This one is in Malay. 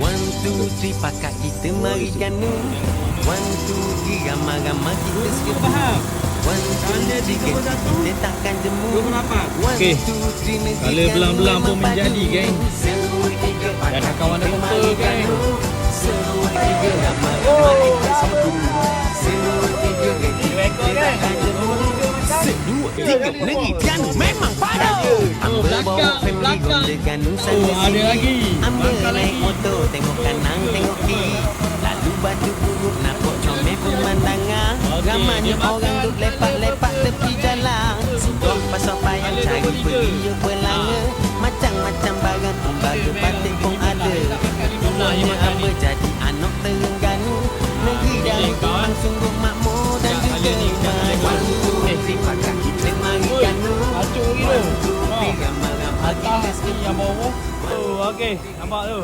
One, two, three, pakak kita mari ganu. One, two, three, ramai-ramai kita serbu. One, two, three, kita takkan jemu. Okey. Color belang-belang pun menjadi, geng. Dan kawan ada bumper, geng. Tiga negeri Terengganu memang pada. Belakang. Oh, ada lagi. Ambil naik motor, tengok kanan, tengok kiri. Lalu baju buruk, nampak comel pemandangan. Ramainya orang duk lepak-lepak tepi jalan. Sudut pasal payang cari peria pelanga. Macam-macam barang tembaga batik pun ada. Semuanya apa jadi anak Terengganu. Negeri dari Kemang sungguh makmur dan juga maju. Pakak kita mari ganu. Acuk lagi tu. Ramai-ramai Atas ni yang bawah. Oh, okey. Nampak tu.